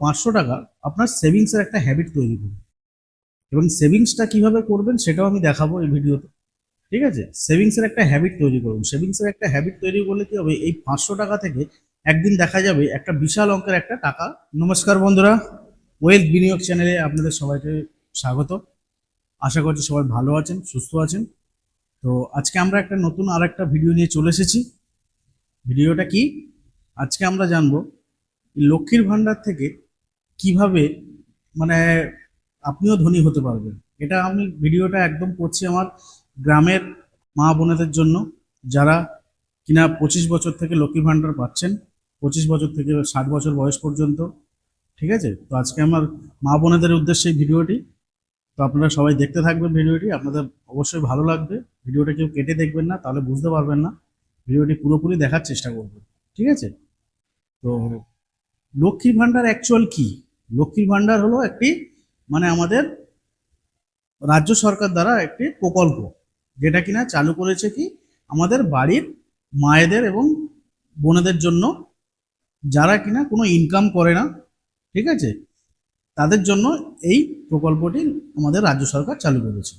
500 টাকা আপনার সেভিংসের একটা হ্যাবিট তৈরি করুন। এবং সেভিংসটা কিভাবে করবেন সেটাও আমি দেখাবো এই ভিডিওতে। ঠিক আছে, সেভিংসের একটা হ্যাবিট তৈরি করুন। সেভিংসের একটা হ্যাবিট তৈরি করলে কি হবে, এই 500 টাকা থেকে একদিন দেখা যাবে একটা বিশাল অঙ্কের একটা টাকা। নমস্কার বন্ধুরা, ওয়েলথ বিনিয়োগ চ্যানেলে আপনাদের সবাইকে স্বাগত। আশা করছি সবাই ভালো আছেন, সুস্থ আছেন। তো আজকে আমরা একটা নতুন আর একটা ভিডিও নিয়ে চলে এসেছি। ভিডিওটা কি, আজকে আমরা জানবো লক্ষ্মীর ভান্ডার থেকে কিভাবে মানে আপনিও ধনী হতে পারবেন। এটা আমি ভিডিওটা একদম করছি আমার গ্রামের মা বোনেদের জন্য, যারা কিনা 25 বছর থেকে লক্ষ্মীর ভান্ডার পাচ্ছেন, 25 বছর থেকে 60 বছর বয়স পর্যন্ত। ঠিক আছে, তো আজকে আমার মা বোনেদের উদ্দেশ্যে এই ভিডিওটি। তো আপনারা সবাই দেখতে থাকবেন ভিডিওটি, আপনাদের অবশ্যই ভালো লাগবে। ভিডিওটা কেউ কেটে দেখবেন না, তাহলে বুঝতে পারবেন না। ভিডিওটি পুরোপুরি দেখার চেষ্টা করবেন। ঠিক আছে, তো লক্ষ্মীর ভান্ডার অ্যাকচুয়াল কি? লক্ষ্মীর ভান্ডার হলো একটি আমাদের রাজ্য সরকার দ্বারা একটি প্রকল্প, যেটা কিনা চালু করেছে কি আমাদের বাড়ির মায়েদের এবং বোনেদের জন্য, যারা কিনা কোনো ইনকাম করে না। ঠিক আছে, তাদের জন্য এই প্রকল্পটি আমাদের রাজ্য সরকার চালু করেছে।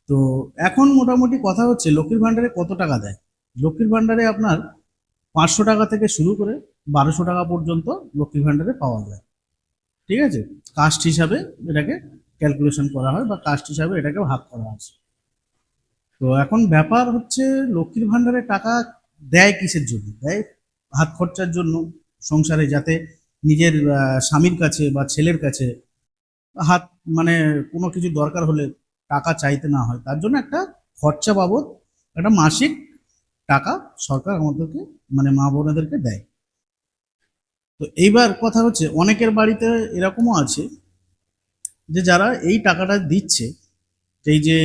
তো এখন মোটামুটি কথা হচ্ছে লক্ষ্মীর ভান্ডারে কত টাকা দেয়। লক্ষ্মীর ভান্ডারে আপনার 500 টাকা থেকে শুরু করে 1200 টাকা পর্যন্ত লক্ষ্মীর ভান্ডারে পাওয়া যায়। ঠিক আছে, কাস্ট হিসাবে এটাকে ক্যালকুলেশন করা হয় বা কাস্ট হিসাবে এটাকে ভাগ করা আছে। তো এখন ব্যাপার হচ্ছে লক্ষ্মীর ভান্ডারে টাকা দেয় কিসের জন্য? দেয় হাত খরচার জন্য, সংসারে যাতে নিজের স্বামীর কাছে বা ছেলের কাছে হাত কোনো কিছু দরকার হলে টাকা চাইতে না হয়, তার জন্য একটা খরচা বাবদ একটা মাসিক টাকা সরকার আমাদেরকে মা বোনেদেরকে দেয়। তো এইবার কথা হচ্ছে অনেকের বাড়িতে এরকমও আছে যে যারা এই টাকাটা দিচ্ছে, এই যে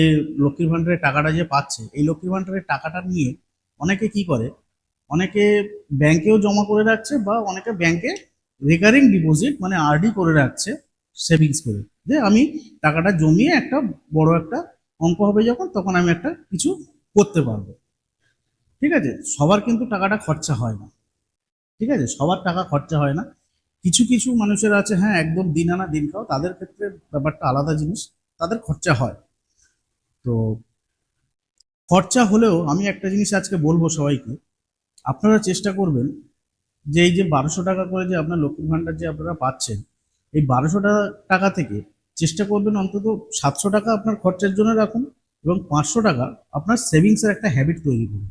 লক্ষ্মীর ভান্ডারের টাকাটা যে পাচ্ছে, এই লক্ষ্মীর ভান্ডারের টাকাটা নিয়ে অনেকে কি করে, অনেকে ব্যাংকেও জমা করে রাখছে বা অনেকে ব্যাংকে রেকারিং ডিপোজিট আরডি করে রাখছে, সেভিংস করে, যে আমি টাকাটা জমিয়ে একটা বড় একটা অঙ্ক হবে যখন, তখন আমি একটা কিছু করতে পারবো। ঠিক আছে, সবার কিন্তু টাকাটা খরচা হয় না। ঠিক আছে, সবার টাকা খরচা হয় না। কিছু কিছু মানুষের আছে, হ্যাঁ, একদম দিন আনা দিন খাও, তাদের ক্ষেত্রে ব্যাপারটা আলাদা জিনিস, তাদের খরচা হয়। তো খরচা হলেও আমি একটা জিনিস আজকে বলবো সবাইকে, আপনারা চেষ্টা করবেন যে এই যে 1200 টাকা করে যে আপনার লক্ষ্মীর ভান্ডার যে আপনারা পাচ্ছেন, এই 1200 টাকা থেকে চেষ্টা করবেন অন্তত 700 টাকা আপনার খরচের জন্য রাখুন, এবং 500 টাকা আপনার সেভিংসের একটা হ্যাবিট তৈরি করুন।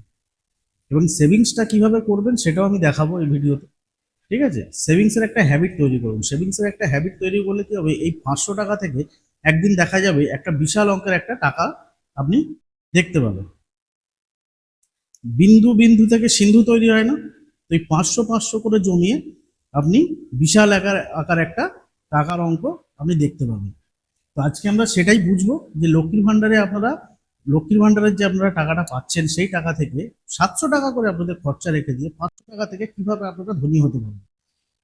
এবং সেভিংসটা কিভাবে করবেন সেটাও আমি দেখাবো এই ভিডিওতে। ঠিক আছে, সেভিংসের একটা হ্যাবিট তৈরি করুন। সেভিংসের একটা হ্যাবিট তৈরি করলে কি হবে, এই 500 টাকা থেকে একদিন দেখা যাবে একটা বিশাল অঙ্কের একটা টাকা আপনি দেখতে পাবেন। বিন্দু বিন্দু থেকে সিন্ধু তৈরি হয় না? তো এই 500 500 করে জমিয়ে আপনি বিশাল আকার একটা টাকার অঙ্ক আপনি দেখতে পাবেন। তো আজকে আমরা সেটাই বুঝবো যে লক্ষ্মীর ভান্ডারের যে আপনারা টাকাটা পাচ্ছেন, সেই টাকা থেকে 700 টাকা করে আপনাদের খরচা রেখে দিয়ে 500 টাকা থেকে কিভাবে আপনারা ধনী হতে পারবেন।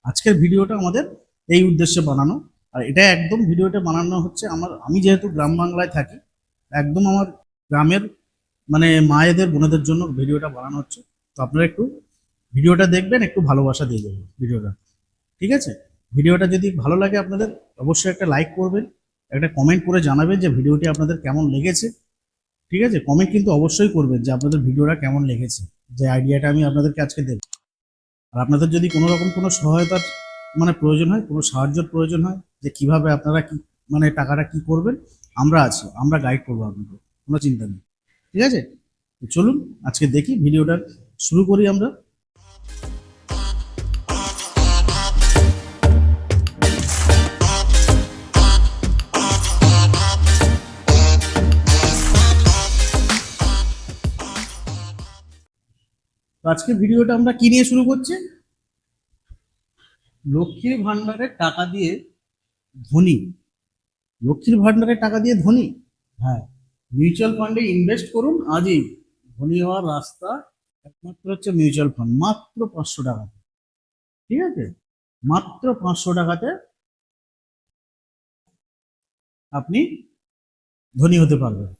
আজকের ভিডিওটা আমাদের এই উদ্দেশ্যে বানানো। আর এটা একদম ভিডিওটা বানানো হচ্ছে আমি যেহেতু গ্রাম বাংলায় থাকি, একদম আমার গ্রামের মায়েদের বোনেদের জন্য ভিডিওটা বানানো হচ্ছে। তো আপনারা একটু ভিডিওটা দেখবেন, একটু ভালোবাসা দিয়ে দেবেন ভিডিওটা। ঠিক আছে, ভিডিওটা যদি ভালো লাগে আপনাদের, অবশ্যই একটা লাইক করবেন, একটা কমেন্ট করে জানাবেন যে ভিডিওটি আপনাদের কেমন লেগেছে। ঠিক আছে, কমেন্ট কিন্তু অবশ্যই করবেন যে আপনাদের ভিডিওটা কেমন লেগেছে, যে আইডিয়াটা আমি আপনাদেরকে আজকে দেব। আর আপনাদের যদি কোনো রকম কোনো সহায়তার প্রয়োজন হয়, কোনো সাহায্যের প্রয়োজন হয়, যে কিভাবে আপনারা কি টাকাটা কি করবেন, আমরা আছি, আমরা গাইড করবো আপনাদের, কোনো চিন্তা নেই। ঠিক আছে, তো চলুন আজকে দেখি ভিডিওটা শুরু করি আমরা। তো আজকে ভিডিওটা আমরা কি নিয়ে শুরু করছি? লক্ষ্মীর ভান্ডারের টাকা দিয়ে ধনী। লক্ষ্মীর ভান্ডারের টাকা দিয়ে ধনী, হ্যাঁ। মিউচুয়াল ফান্ডে ইনভেস্ট করুন আজই, ধনী হওয়ার রাস্তা একমাত্র হচ্ছে মিউচুয়াল ফান্ড। মাত্র 500 টাকা। ঠিক আছে, মাত্র 500 টাকাতে আপনি ধনী হতে পারবেন।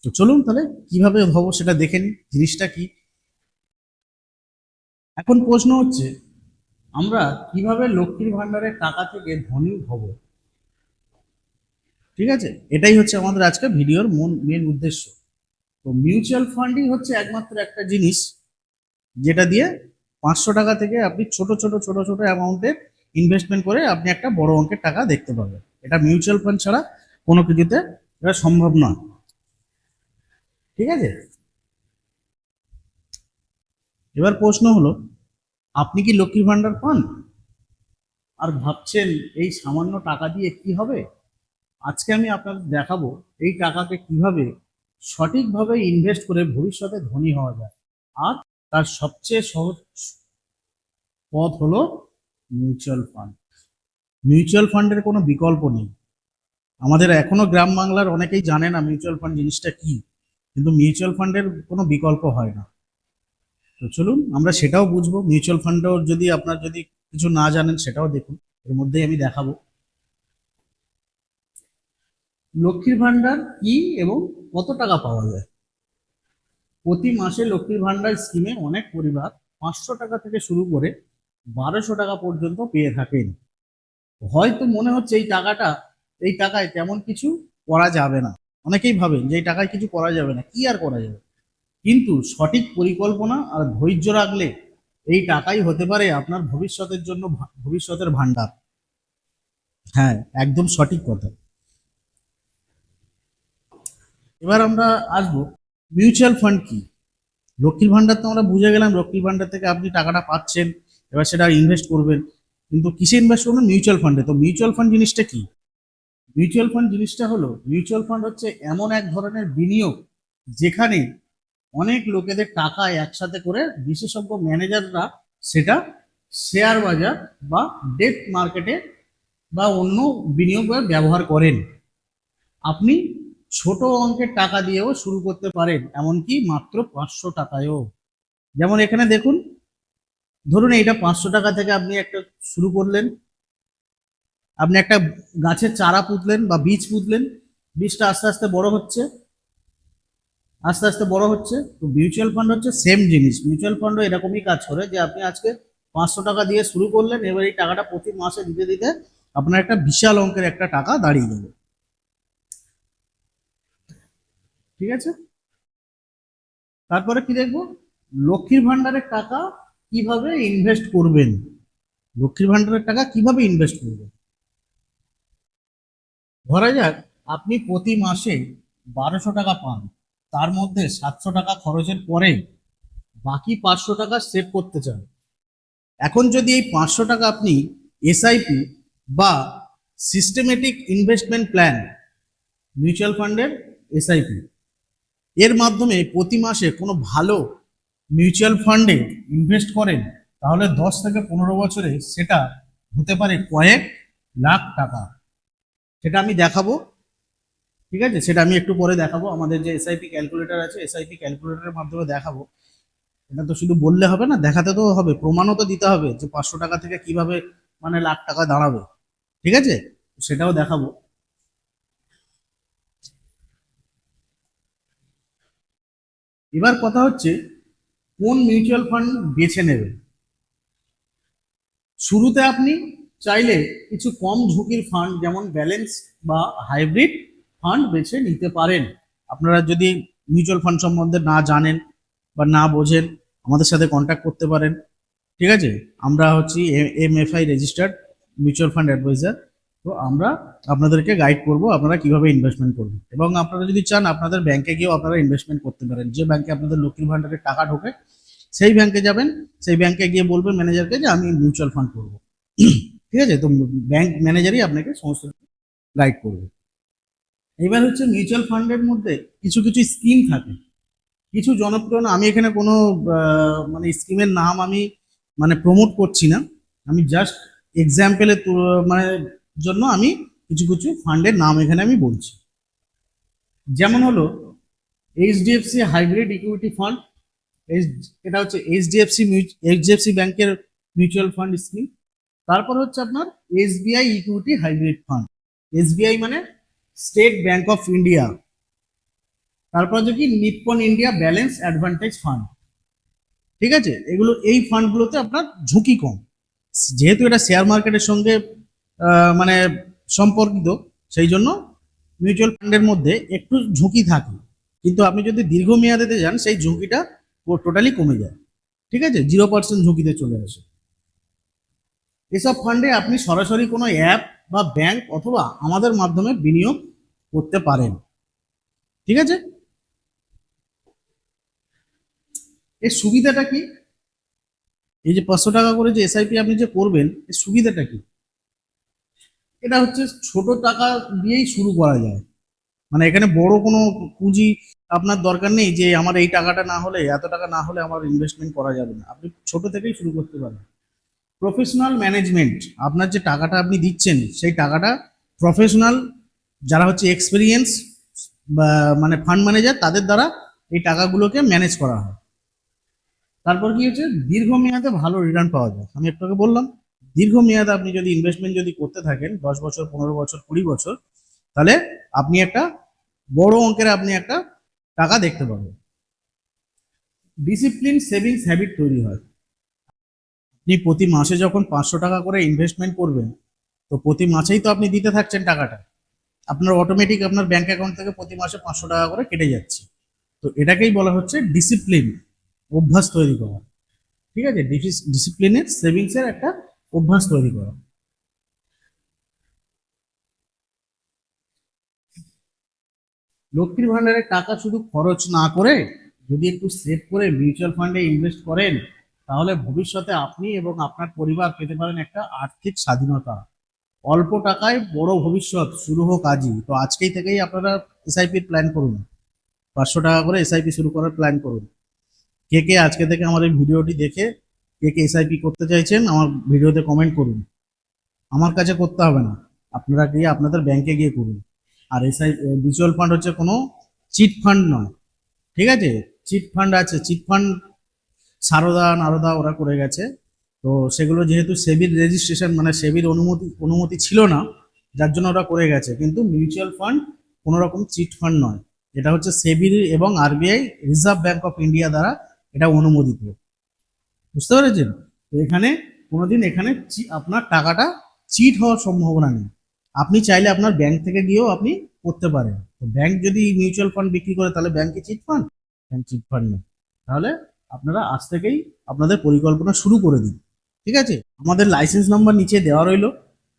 তো চলুন তাহলে কিভাবে হবো সেটা দেখে নিই, জিনিসটা কি। এখন প্রশ্ন হচ্ছে আমরা কিভাবে লক্ষ্মীর ভান্ডারের টাকা থেকে ধনী হব, ঠিক আছে, এটাই হচ্ছে আমাদের আজকে ভিডিওর মেন উদ্দেশ্য। তো মিউচুয়াল ফান্ডই হচ্ছে একমাত্র একটা জিনিস যেটা দিয়ে 500 টাকা থেকে আপনি ছোট ছোট ছোট ছোট অ্যামাউন্টের ইনভেস্টমেন্ট করে আপনি একটা বড় অঙ্কের টাকা দেখতে পাবেন। এটা মিউচুয়াল ফান্ড ছাড়া কোনো কিছুতে এটা সম্ভব নয়, ঠিক আছে। এবার প্রশ্ন হলো, আপনি কি লক্ষ্মীর ভান্ডার পান আর ভাবছেন এই সামান্য টাকা দিয়ে কি হবে? আজকে আমি আপনাদের দেখাবো এই টাকাকে কিভাবে সঠিকভাবে ইনভেস্ট করে ভবিষ্যতে ধনী হওয়া যায়। আর তার সবচেয়ে সহজ পথ হলো মিউচুয়াল ফান্ড। মিউচুয়াল ফান্ডের কোনো বিকল্প নেই। আমাদের এখনো গ্রাম বাংলার অনেকেই জানে না মিউচুয়াল ফান্ড জিনিসটা কি, কিন্তু মিউচুয়াল ফান্ডের কোনো বিকল্প হয় না। তো চলুন আমরা সেটাও বুঝবো। মিউচুয়াল ফান্ডও যদি আপনার যদি কিছু না জানেন সেটাও দেখুন, এর মধ্যেই আমি দেখাবো লক্ষ্মীর ভান্ডার কি এবং কত টাকা পাওয়া যায়। প্রতি মাসে লক্ষ্মীর ভান্ডার স্কিমে অনেক পরিবার 500 টাকা থেকে শুরু করে 1200 টাকা পর্যন্ত পেয়ে থাকেন। হয়তো মনে হচ্ছে এই টাকায় তেমন কিছু করা যাবে না। অনেকেই ভাবেন যে এই টাকায় কিছু করা যাবে না, কি আর করা যাবে, কিন্তু সঠিক পরিকল্পনা আর ধৈর্য রাখলে এই টাকাই হতে পারে আপনার ভবিষ্যতের জন্য ভবিষ্যতের ভান্ডার। হ্যাঁ, একদম সঠিক কথা। এবার আমরা আসবো মিউচুয়াল ফান্ড কি। লক্ষ্মীর ভান্ডার তো আমরা বুঝে গেলাম, লক্ষ্মীর ভান্ডার থেকে আপনি টাকাটা পাচ্ছেন, এবার সেটা ইনভেস্ট করবেন, কিন্তু কিসে ইনভেস্ট করবেন? মিউচুয়াল ফান্ডে। তো মিউচুয়াল ফান্ড জিনিসটা কি? মিউচুয়াল ফান্ড জিনিসটা হলো, মিউচুয়াল ফান্ড হচ্ছে এমন এক ধরনের বিনিয়োগ যেখানে অনেক লোকেদের টাকা একসাথে করে বিশেষজ্ঞ ম্যানেজাররা সেটা শেয়ার বাজার বা ডেট মার্কেটে বা অন্য বিনিয়োগে ব্যবহার করেন। আপনি ছোট অঙ্কের টাকা দিয়েও শুরু করতে পারেন, এমনকি মাত্র 500 টাকায়ও। যেমন এখানে দেখুন, ধরুন এইটা 500 টাকা থেকে আপনি একটা শুরু করলেন, আপনি একটা গাছের চারা পুঁতলেন বা বীজ পুঁতলেন, বীজটা আস্তে আস্তে বড় হচ্ছে, আস্তে আস্তে বড় হচ্ছে। তো মিউচুয়াল ফান্ড হচ্ছে সেম জিনিস। মিউচুয়াল ফান্ডও এরকমই কাজ করে যে আপনি আজকে 500 টাকা দিয়ে শুরু করলেন, এবার এই টাকাটা প্রতি মাসে দিতে দিতে আপনার একটা বিশাল অঙ্কের একটা টাকা দাঁড়িয়ে যাবে, ঠিক আছে। তারপরে কি দেখবো, লক্ষ্মীর ভান্ডারের টাকা কিভাবে ইনভেস্ট করবেন। লক্ষ্মীর ভান্ডারের টাকা কিভাবে ইনভেস্ট করবেন? ধরা যাক আপনি প্রতি মাসে 1200 টাকা পান, তার মধ্যে 700 টাকা খরচের পরে বাকি 500 টাকা সেভ করতে চান। এখন যদি এই 500 টাকা আপনি এসআইপি বা সিস্টেমেটিক ইনভেস্টমেন্ট প্ল্যান, মিউচুয়াল ফান্ডের এসআইপি এর মাধ্যমে প্রতি মাসে কোনো ভালো মিউচুয়াল ফান্ডে ইনভেস্ট করেন, তাহলে 10 থেকে 15 বছরে সেটা হতে পারে কয়েক লাখ টাকা। সেটা আমি দেখাবো, ঠিক আছে, সেটা আমি একটু পরে দেখাবো। আমাদের যে এসআইপি ক্যালকুলেটর আছে, এসআইপি ক্যালকুলেটরের মাধ্যমে দেখাবো। এটা তো শুধু বললে হবে না, দেখাতে তো হবে, প্রমাণও তো দিতে হবে যে 500 টাকা থেকে কিভাবে মানে লাখ টাকা দাঁড়াবে, ঠিক আছে, সেটাও দেখাবো। এবার কথা হচ্ছে কোন মিউচুয়াল ফান্ড বেছে নেবেন। শুরুতে আপনি চাইলে কিছু কম ঝুঁকির ফান্ড যেমন ব্যালেন্স বা হাইব্রিড ফান্ড বেছে নিতে পারেন। আপনারা যদি মিউচুয়াল ফান্ড সম্বন্ধে না জানেন বা না বোঝেন, আমাদের সাথে কন্ট্যাক্ট করতে পারেন, ঠিক আছে। আমরা হচ্ছি MFI registered mutual fund advisor. তো আমরা আপনাদেরকে গাইড করব আপনারা কিভাবে ইনভেস্টমেন্ট করবেন, এবং আপনারা যদি চান আপনাদের ব্যাংকে গিয়েও আপনারা ইনভেস্টমেন্ট করতে পারেন। যে ব্যাংকে আপনাদের লক্ষ্মীর ভান্ডারের টাকা ঢোকে সেই ব্যাংকে যাবেন, সেই ব্যাংকে গিয়ে বলবেন ম্যানেজারকে যে আমি মিউচুয়াল ফান্ড করবো, ঠিক আছে। তো ব্যাংক ম্যানেজারই আপনাকে সমস্ত গাইড করবে। এবার হচ্ছে মিউচুয়াল ফান্ডের মধ্যে কিছু কিছু স্কিম থাকে, কিছু জনপ্রিয় না। আমি এখানে কোনো মানে স্কিমের নাম আমি মানে প্রমোট করছি না, আমি জাস্ট এক্সাম্পলের মানে জন্য আমি কিছু কিছু ফান্ডের নাম এখানে আমি বলছি। যেমন হলো এইচডিএফসি হাইব্রিড ইকুইটি ফান্ড, এটা হচ্ছে এইচডিএফসি ব্যাংকের মিউচুয়াল ফান্ড স্কিম। তারপর হচ্ছে আপনার SBI equity hybrid fund, SBI মানে স্টেট ব্যাংক অফ ইন্ডিয়া। তারপর হচ্ছে কি Nippon India balance advantage fund, ঠিক আছে। এগুলো এই ফান্ডগুলোতে আপনার ঝুঁকি কম, যেহেতু এটা শেয়ার মার্কেটের সঙ্গে মানে সম্পর্কিত, সেই জন্য মিউচুয়াল ফান্ডের মধ্যে একটু ঝুঁকি থাকে, কিন্তু আপনি যদি দীর্ঘমেয়াদেতে যান সেই ঝুঁকিটা টোটালি কমে যায়। ঠিক আছে, 0% ঝুঁকিতে চলে আসে। এসব ফান্ডে আপনি সরাসরি কোনো অ্যাপ বা ব্যাংক অথবা আমাদের মাধ্যমে বিনিয়োগ করতে পারেন। ঠিক আছে, এর সুবিধাটা কি? এই যে 500 টাকা করে যে এসআইপি আপনি যে করবেন, এর সুবিধাটা কি? এটা হচ্ছে ছোট টাকা দিয়েই শুরু করা যায়। মানে এখানে বড় কোনো পুঁজি আপনার দরকার নেই যে আমার এই টাকাটা না হলে, এত টাকা না হলে আমার ইনভেস্টমেন্ট করা যাবে না। আপনি ছোট থেকেই শুরু করতে পারেন। প্রফেশনাল ম্যানেজমেন্ট, আপনার যে টাকাটা আপনি দিচ্ছেন সেই টাকাটা প্রফেশনাল যারা হচ্ছে এক্সপিরিয়েন্স বা মানে ফান্ড ম্যানেজার, তাদের দ্বারা এই টাকাগুলোকে ম্যানেজ করা হয়। তারপর কি হচ্ছে, দীর্ঘমেয়াদে ভালো রিটার্ন পাওয়া যায়। আমি একটু আগে বললাম, দীর্ঘমেয়াদে আপনি যদি ইনভেস্টমেন্ট যদি করতে থাকেন 10 বছর, 15 বছর, 20 বছর, তাহলে আপনি একটা বড় অঙ্কের আপনি একটা টাকা দেখতে পাবেন। ডিসিপ্লিন সেভিংস হ্যাবিট তৈরি হয়। আপনি প্রতি মাসে যখন 500 টাকা করে ইনভেস্টমেন্ট করবেন, তো প্রতি মাসেই তো আপনি দিতে থাকছেন টাকাটা, আপনার অটোমেটিক আপনার ব্যাংক অ্যাকাউন্ট থেকে প্রতি মাসে 500 টাকা করে কেটে যাচ্ছে। তো এটাকেই বলা হচ্ছে ডিসিপ্লিন, অভ্যাস তৈরি করা। ঠিক আছে, ডিসিপ্লিনের সেভিংসের একটা অভ্যাস তৈরি করা। লক্ষ্মীর ভান্ডারের টাকা শুধু খরচ না করে যদি একটু সেভ করে মিউচুয়াল ফান্ডে ইনভেস্ট করেন, তাহলে ভবিষ্যতে আপনি এবং আপনার পরিবার পেতে পারেন একটা আর্থিক স্বাধীনতা। অল্প টাকায় বড় ভবিষ্যৎ শুরু হোক আজই। তো আজকেই থেকেই আপনারা এসআইপির প্ল্যান করুন, 500 টাকা করে এসআইপি শুরু করার প্ল্যান করুন। কে কে আজকে থেকে আমার এই ভিডিওটি দেখে কে কে এসআইপি করতে চাইছেন আমার ভিডিওতে কমেন্ট করুন। আমার কাছে করতে হবে না, আপনারা গিয়ে আপনাদের ব্যাংকে গিয়ে করুন। আর এসআই মিউচুয়াল ফান্ড হচ্ছে কোনো চিট ফান্ড নয়। ঠিক আছে, চিট ফান্ড আছে, চিট ফান্ড সারদা নারদা ওরা করে গেছে। তো সেগুলো যেহেতু সেবির রেজিস্ট্রেশন মানে সেবির অনুমতি ছিল না, যার জন্য ওরা করে গেছে। কিন্তু মিউচুয়াল ফান্ড কোনো রকম চিট ফান্ড নয়, এটা হচ্ছে সেবির এবং RBI reserve bank of India দ্বারা এটা অনুমোদিত। বুঝতে পেরেছেন? তো এখানে কোনোদিন এখানে আপনার টাকাটা চিট হওয়ার সম্ভাবনা নেই। আপনি চাইলে আপনার ব্যাংক থেকে গিয়েও আপনি করতে পারেন। তো ব্যাংক যদি মিউচুয়াল ফান্ড বিক্রি করে, তাহলে ব্যাংকে chit fund? Bank chit fund নেই। তাহলে আপনারা আজ থেকেই আপনাদের পরিকল্পনা শুরু করে দিন। ঠিক আছে, আমাদের লাইসেন্স নাম্বার নিচে দেওয়া রইলো।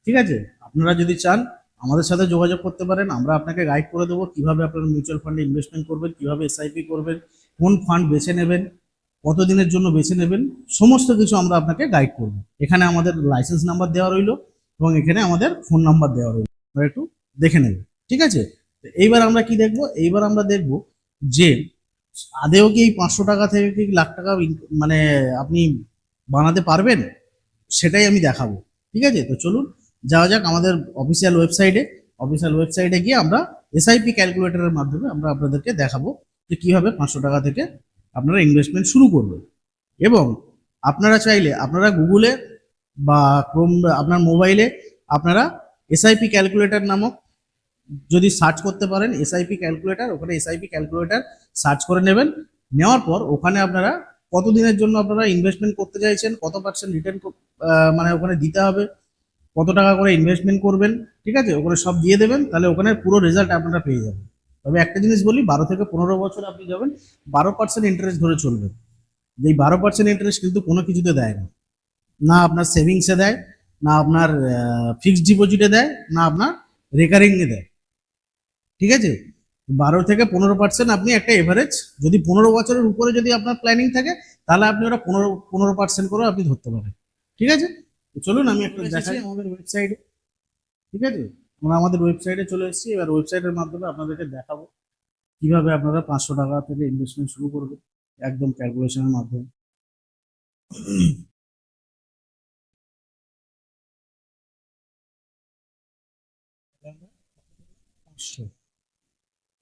ঠিক আছে, আপনারা যদি চান আমাদের সাথে যোগাযোগ করতে পারেন, আমরা আপনাকে গাইড করে দেবো কিভাবে আপনারা মিউচুয়াল ফান্ডে ইনভেস্টমেন্ট করবেন, কিভাবে এসআইপি করবেন, কোন ফান্ড বেছে নেবেন, কতদিনের জন্য বেছে নেবেন, সমস্ত কিছু আমরা আপনাকে গাইড করব। এখানে আমাদের লাইসেন্স নাম্বার দেওয়া রইলো এবং এখানে আমাদের ফোন নাম্বার দেওয়া রইলো, আপনারা একটু দেখে নেবেন। ঠিক আছে, এইবার আমরা কি দেখব? এইবার আমরা দেখব যে আদেও কি এই 500 টাকা থেকে কি লাখ টাকা মানে আপনি বানাতে পারবেন, সেটাই আমি দেখাবো। ঠিক আছে, তো চলুন যাওয়া যাক আমাদের অফিসিয়াল ওয়েবসাইটে। অফিসিয়াল ওয়েবসাইটে গিয়ে আমরা এসআইপি ক্যালকুলেটরের মাধ্যমে আমরা আপনাদেরকে দেখাবো যে কিভাবে 500 টাকা থেকে আপনারা ইনভেস্টমেন্ট শুরু করবেন। এবং আপনারা চাইলে আপনারা গুগলে বা ক্রোম আপনার মোবাইলে আপনারা এসআইপি ক্যালকুলেটর নামক যদি সার্চ করতে পারেন, এসআইপি ক্যালকুলেটর, ওখানে এসআইপি ক্যালকুলেটর সার্চ করে নেবেন। নেওয়ার পর ওখানে আপনারা কতদিনের জন্য আপনারা ইনভেস্টমেন্ট করতে চাইছেন, কত পার্সেন্ট রিটার্ন মানে ওখানে দিতে হবে, কত টাকা করে ইনভেস্টমেন্ট করবেন, ঠিক আছে, ওখানে সব দিয়ে দেবেন। তাহলে ওখানে পুরো রেজাল্ট আপনারা পেয়ে যাবেন। তবে একটা জিনিস বলি, 12 থেকে 15 বছর আপনি যাবেন 12% ইন্টারেস্ট ধরে চলবেন। যেই 12% ইন্টারেস্ট কিন্তু কোনো কিছুতে দেয় না, না আপনার সেভিংসে দেয়, না আপনার ফিক্সড ডিপোজিটে দেয়, না আপনার রেকারিংয়ে দেয়। ঠিক আছে, 12 থেকে 15% আপনি একটা এভারেজ, যদি 15 বছরের উপরে যদি আপনার প্ল্যানিং থাকে, তাহলে আপনি ওটা 15% করে আপনি ধরতে পারেন। ঠিক আছে, তো চলুন আমি একটা দেখাই আমাদের ওয়েবসাইটে। ঠিক আছে, আমরা আমাদের ওয়েবসাইটে চলে এসেছি। এবার ওয়েবসাইটের মাধ্যমে আপনাদেরকে দেখাবো কিভাবে আপনারা 500 টাকা থেকে ইনভেস্টমেন্ট শুরু করবেন একদম ক্যালকুলেশনের মাধ্যমে।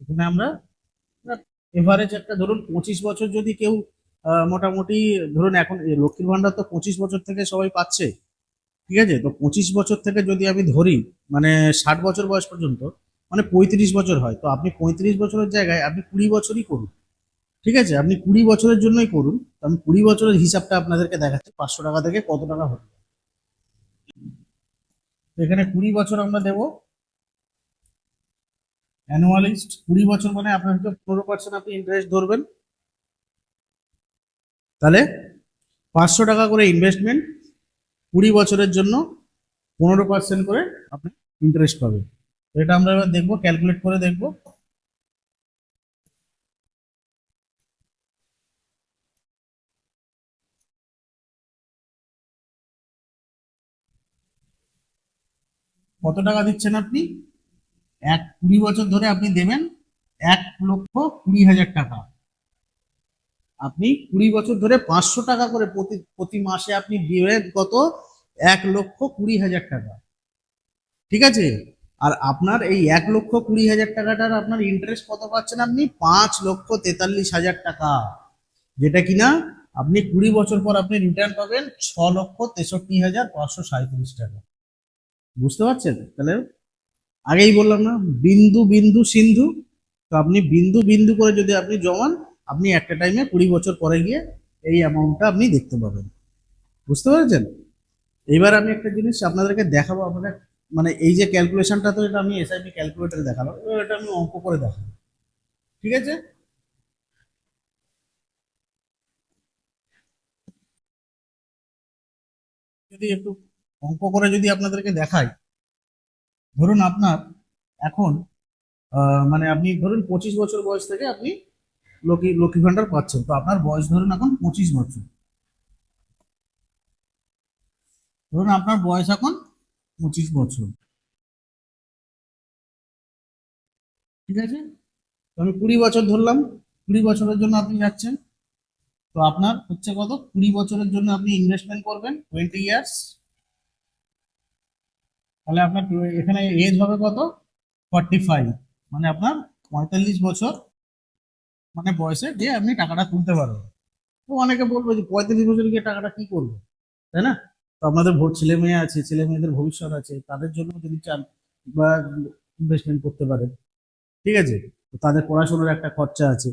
এখানে আমরা এভারেজ একটা ধরুন 25 বছর যদি কেউ মোটামুটি ধরুন, এখন লক্ষ্মীর ভান্ডার তো 25 বছর থেকে সবাই পাচ্ছে। ঠিক আছে, তো 25 বছর থেকে যদি আমি ধরি মানে 60 বছর বয়স পর্যন্ত, মানে 35 বছর হয়। তো আপনি 35 বছরের জায়গায় আপনি 20 বছরই করুন। ঠিক আছে, আপনি 20 বছরের জন্যই করুন। তো আমি 20 বছরের হিসাবটা আপনাদেরকে দেখাচ্ছি 500 টাকা থেকে কত টাকা হতে পারে। তো এখানে 20 বছর আমরা দেবো। অ্যানুয়ালিস্ট 20 বছর মানে আপনার হচ্ছে 15% আপনি ইন্টারেস্ট ধরবেন। তাহলে 500 টাকা করে ইনভেস্টমেন্ট, 20 বছরের জন্য 15% করে আপনি ইন্টারেস্ট পাবেন। তো এটা আমরা এবার দেখবো, ক্যালকুলেট করে দেখবো। কত টাকা দিচ্ছেন আপনি? 20 বছর ধরে আপনি দেবেন 1,20,000 টাকা। আপনি 20 বছর ধরে 500 টাকা করে প্রতি প্রতি মাসে আপনি দিবেন কত? 1,20,000 টাকা। ঠিক আছে? আর আপনার এই 1,20,000 টাকাটার আপনার ইন্টারেস্ট কত পাচ্ছেন আপনি? 5,43,000 টাকা, যেটা কিনা আপনি 20 বছর পর আপনি রিটার্ন পাবেন 6,63,537 টাকা। বুঝতে পারছেন? তাহলে আগেই বললাম না, বিন্দু বিন্দু সিন্ধু। তো আপনি বিন্দু বিন্দু করে যদি আপনি জমান, আপনি একটা টাইমে 20 বছর পরে গিয়ে এই অ্যামাউন্টটা আপনি দেখতে পাবেন। বুঝতে পেরেছেন? এবার আমি একটা জিনিস আপনাদেরকে দেখাবো। আপনাদের মানে এই যে ক্যালকুলেশনটা, তো এটা আমি এসআইপি ক্যালকুলেটরে দেখালাম, এবার এটা আমি অঙ্ক করে দেখাবো। ঠিক আছে? যদি একটু অঙ্ক করে যদি আপনাদেরকে দেখাই, ধরুন আপনার এখন মানে আপনি ধরুন 25 বছর বয়স থেকে আপনি লক্ষ্মী ভান্ডার পাচ্ছেন। তো আপনার বয়স ধরুন এখন 25 বছর। ধরুন আপনার বয়স এখন 25 বছর। ঠিক আছে? তো আমি 20 বছর ধরলাম, 20 বছরের জন্য আপনি যাচ্ছেন। তো আপনার হচ্ছে কত? 20 বছরের জন্য আপনি ইনভেস্টমেন্ট করবেন 20 ইয়ার্স। তাহলে আপনার এখানে এজ হবে কত? 45। মানে আপনার 45 বছর মানে বয়সে যে আপনি টাকাটা তুলতে পারবেন। তো অনেকে বলবে যে 45 বছর গিয়ে টাকাটা কি করবো, তাই না? তো আপনাদের ছেলে মেয়ে আছে, ছেলে মেয়েদের ভবিষ্যৎ আছে, তাদের জন্য যদি চান বা ইনভেস্টমেন্ট করতে পারেন। ঠিক আছে? তো তাদের পড়াশোনার একটা খরচা আছে।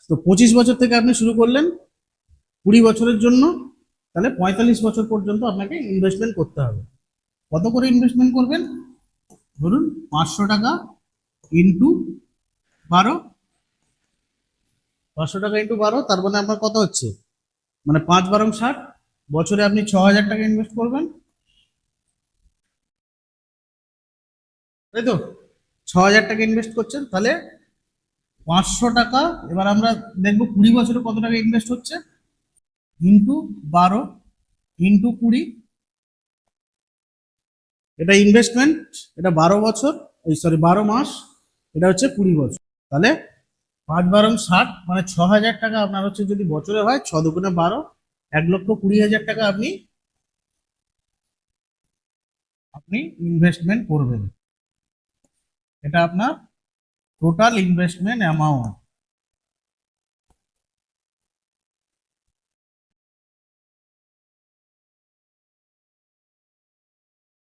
তো 25 বছর থেকে আপনি শুরু করলেন 20 বছরের জন্য, তাহলে 45 বছর পর্যন্ত আপনাকে ইনভেস্টমেন্ট করতে হবে। কত করে ইনভেস্টমেন্ট করবেন? ধরুন 500 টাকা ইন্টু 12। 500 টাকা ইন্টু 12, তার মানে আপনার কত হচ্ছে? মানে 5 × 12 = 60। বছরে আপনি 6,000 টাকা ইনভেস্ট করবেন, তাই তো? 6,000 টাকা ইনভেস্ট করছেন, তাহলে 500 টাকা। এবার আমরা দেখবো 20 বছরে কত টাকা ইনভেস্ট হচ্ছে, ইন্টু 12 ইন্টু 20। এটা ইনভেস্টমেন্ট, এটা 12 বছর, এই সরি 12 মাস, এটা হচ্ছে 20 বছর। তাহলে 5 × 12 = 60, মানে 6,000 টাকা আপনার হচ্ছে যদি বছরে হয়, 6 × 2 = 12, 1,20,000 টাকা আপনি আপনি ইনভেস্টমেন্ট করবেন। এটা আপনার টোটাল ইনভেস্টমেন্ট অ্যামাউন্ট।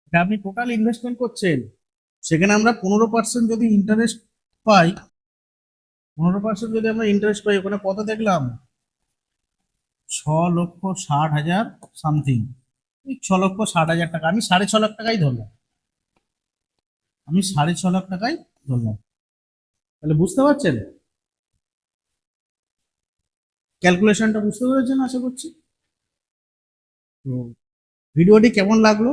এটা আপনি টোটাল ইনভেস্টমেন্ট করছেন, সেখানে আমরা 15% যদি ইন্টারেস্ট পাই, 15% যদি আমরা ইন্টারেস্ট পাই, ওখানে কত দেখলাম? 6,60,000 সামথিং। 6,60,000 টাকা, আমি 6.5 লাখ টাকাই ধরলাম। আমি 6.5 লাখ টাকাই ধরলাম। তাহলে বুঝতে পারছেন? ক্যালকুলেশনটা বুঝতে পেরেছেন আশা করছি। তো ভিডিওটি কেমন লাগলো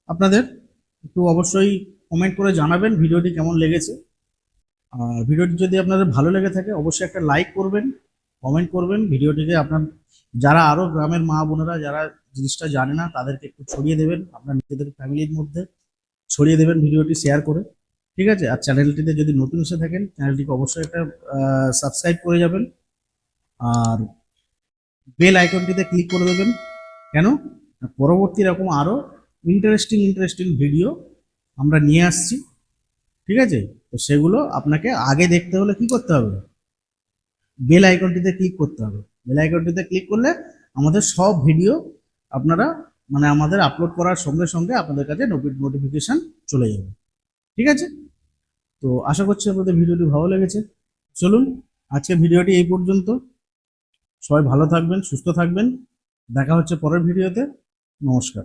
আপনাদের, একটু অবশ্যই কমেন্ট করে জানাবেন ভিডিওটি কেমন লেগেছে। আর ভিডিওটি যদি আপনাদের ভালো লেগে থাকে, অবশ্যই একটা লাইক করবেন, কমেন্ট করবেন ভিডিওটিকে। আপনার যারা আরো গ্রামের মা বোনেরা যারা জিনিসটা জানে না, তাদেরকে একটু ছড়িয়ে দেবেন, আপনার নিজেদের ফ্যামিলির মধ্যে ছড়িয়ে দেবেন ভিডিওটি শেয়ার করে। ঠিক আছে? আর চ্যানেলটিতে যদি নতুন এসে থাকেন, চ্যানেলটিকে অবশ্যই একটা সাবস্ক্রাইব করে যাবেন। আর বেল আইকনটিতে ক্লিক করে দেবেন। কেন? পরবর্তী এরকম আরো ইন্টারেস্টিং ইন্টারেস্টিং ভিডিও আমরা নিয়ে আসছি। ঠিক আছে? তো সেগুলো আপনাকে আগে দেখতে হলে কি করতে হবে? বেল আইকনটিতে ক্লিক করতে হবে। বেল আইকনটিতে ক্লিক করলে আমাদের সব ভিডিও আপনারা মানে আমাদের আপলোড করার সঙ্গে সঙ্গে আপনাদের কাছে নোটিফিকেশন চলে যাবে। ঠিক আছে? তো আশা করছি আপনাদের ভিডিওটি ভালো লেগেছে। চলুন, আজকে ভিডিওটি এই পর্যন্ত। সবাই ভালো থাকবেন, সুস্থ থাকবেন। দেখা হচ্ছে পরের ভিডিওতে। নমস্কার।